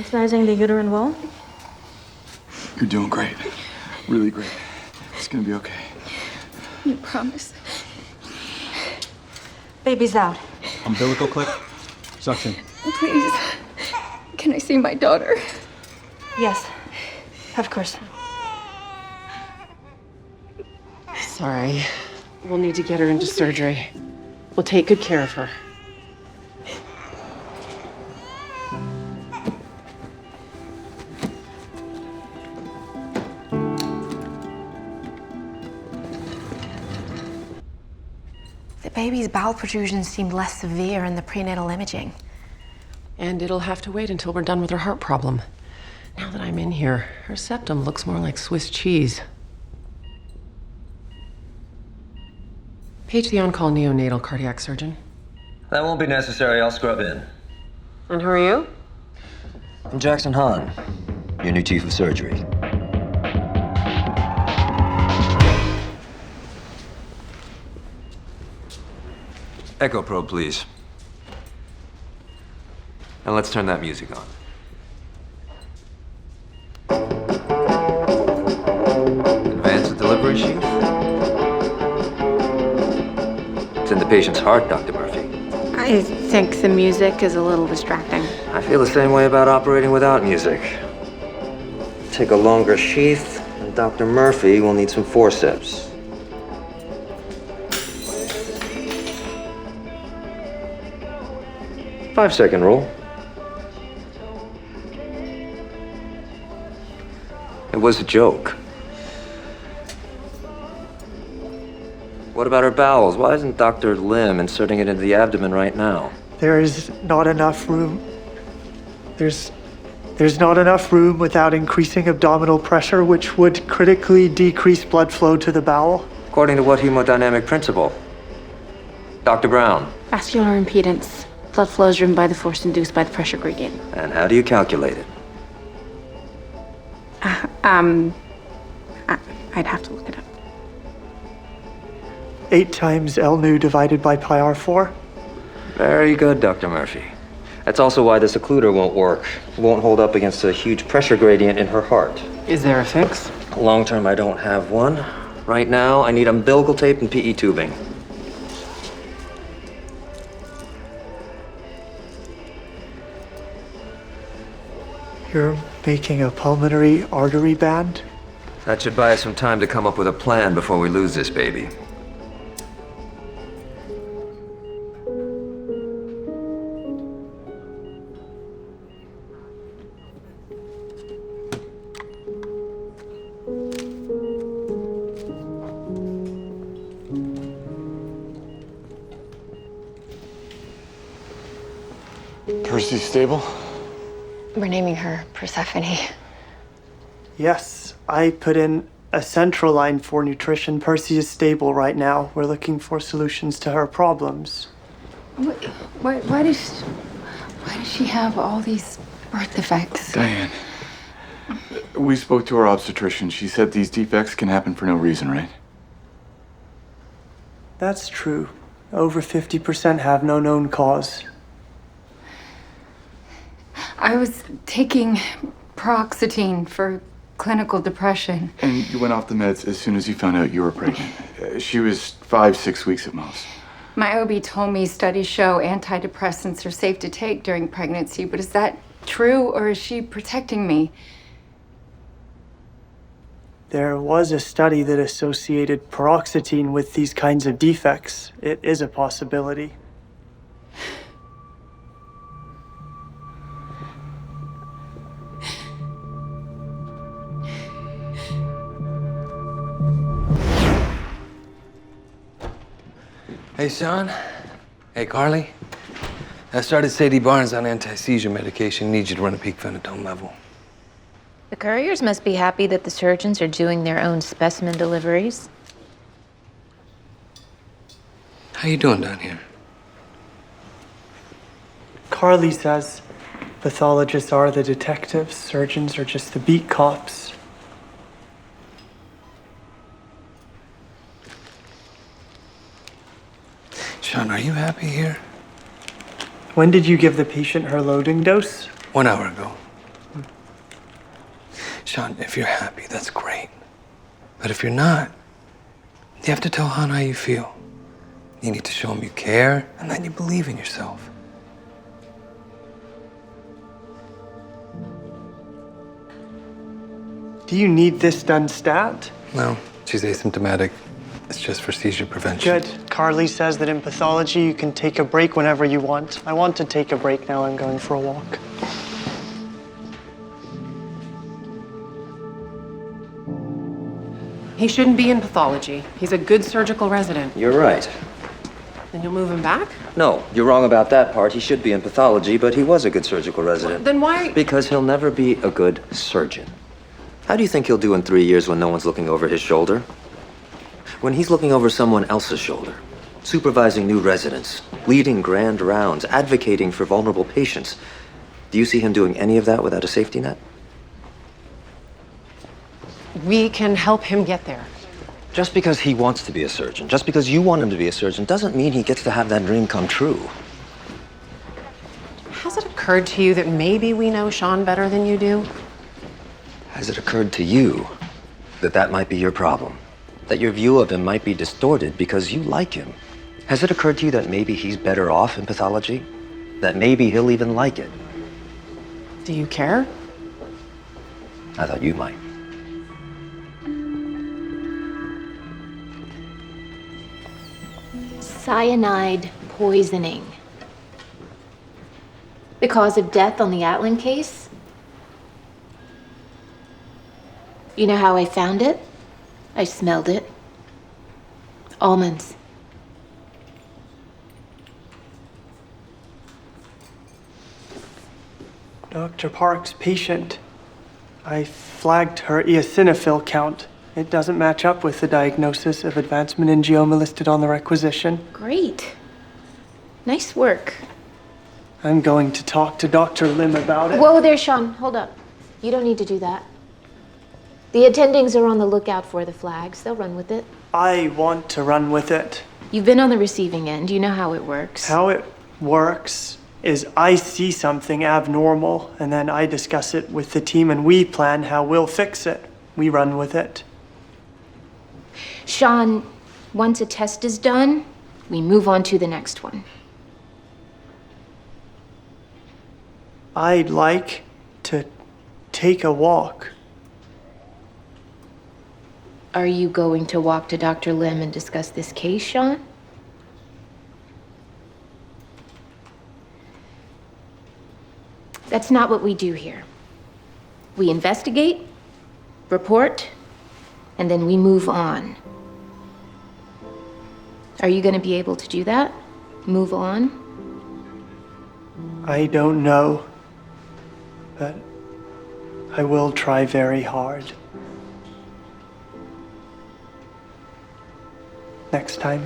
Incising the uterine wall? You're doing great. Really great. It's gonna be okay. You promise? Baby's out. Umbilical clip. Suction. Please. Can I see my daughter? Yes, of course. Sorry. We'll need to get her into surgery. We'll take good care of her. The baby's bowel protrusions seemed less severe in the prenatal imaging. And it'll have to wait until we're done with her heart problem. Now that I'm in here, her septum looks more like Swiss cheese. Paige, the on-call neonatal cardiac surgeon. That won't be necessary. I'll scrub in. And who are you? I'm Jackson Hahn, your new chief of surgery. Echo probe, please. And let's turn that music on. Advance the delivery sheath. It's in the patient's heart, Dr. Murphy. I think the music is a little distracting. I feel the same way about operating without music. Take a longer sheath, and Dr. Murphy will need some forceps. Five-second rule. It was a joke. What about her bowels? Why isn't Dr. Lim inserting it into the abdomen right now? There is not enough room. There's not enough room without increasing abdominal pressure, which would critically decrease blood flow to the bowel. According to what hemodynamic principle? Dr. Brown. Vascular impedance. Blood flow is driven by the force induced by the pressure gradient. And how do you calculate it? I'd have to look it up. 8 times L nu divided by pi r4. Very good, Dr. Murphy. That's also why this occluder won't work. It won't hold up against a huge pressure gradient in her heart. Is there a fix? Long term, I don't have one. Right now, I need umbilical tape and PE tubing. You're making a pulmonary artery band? That should buy us some time to come up with a plan before we lose this baby. Percy's stable? We're naming her Persephone. Yes, I put in a central line for nutrition. Percy is stable right now. We're looking for solutions to her problems. Why does she have all these birth defects? Diane, we spoke to our obstetrician. She said these defects can happen for no reason, right? That's true. Over 50% have no known cause. I was taking paroxetine for clinical depression. And you went off the meds as soon as you found out you were pregnant. She was 5-6 weeks at most. My OB told me studies show antidepressants are safe to take during pregnancy, but is that true or is she protecting me? There was a study that associated paroxetine with these kinds of defects. It is a possibility. Hey, Shaun. Hey, Carly. I started Sadie Barnes on anti-seizure medication. Need you to run a peak phenatone level. The couriers must be happy that the surgeons are doing their own specimen deliveries. How you doing down here? Carly says pathologists are the detectives, surgeons are just the beat cops. Shaun, are you happy here? When did you give the patient her loading dose? 1 hour ago. Shaun, if you're happy, that's great. But if you're not, you have to tell Han how you feel. You need to show him you care and that you believe in yourself. Do you need this done stat? No, she's asymptomatic. It's just for seizure prevention. Good. Carly says that in pathology you can take a break whenever you want. I want to take a break now. I'm going for a walk. He shouldn't be in pathology. He's a good surgical resident. You're right. Then you'll move him back? No, you're wrong about that part. He should be in pathology, but he was a good surgical resident. Then why? Because he'll never be a good surgeon. How do you think he'll do in 3 years when no one's looking over his shoulder? When he's looking over someone else's shoulder, supervising new residents, leading grand rounds, advocating for vulnerable patients, do you see him doing any of that without a safety net? We can help him get there. Just because he wants to be a surgeon, just because you want him to be a surgeon, doesn't mean he gets to have that dream come true. Has it occurred to you that maybe we know Shaun better than you do? Has it occurred to you that that might be your problem? That your view of him might be distorted because you like him? Has it occurred to you that maybe he's better off in pathology? That maybe he'll even like it? Do you care? I thought you might. Cyanide poisoning. The cause of death on the Atlan case? You know how I found it? I smelled it. Almonds. Dr. Park's patient. I flagged her eosinophil count. It doesn't match up with the diagnosis of advanced meningioma listed on the requisition. Great. Nice work. I'm going to talk to Dr. Lim about it. Whoa there, Shaun. Hold up. You don't need to do that. The attendings are on the lookout for the flags. They'll run with it. I want to run with it. You've been on the receiving end. You know how it works. How it works is I see something abnormal, and then I discuss it with the team, and we plan how we'll fix it. We run with it. Shaun, once a test is done, we move on to the next one. I'd like to take a walk. Are you going to walk to Dr. Lim and discuss this case, Shaun? That's not what we do here. We investigate, report, and then we move on. Are you going to be able to do that? Move on? I don't know, but I will try very hard. Next time.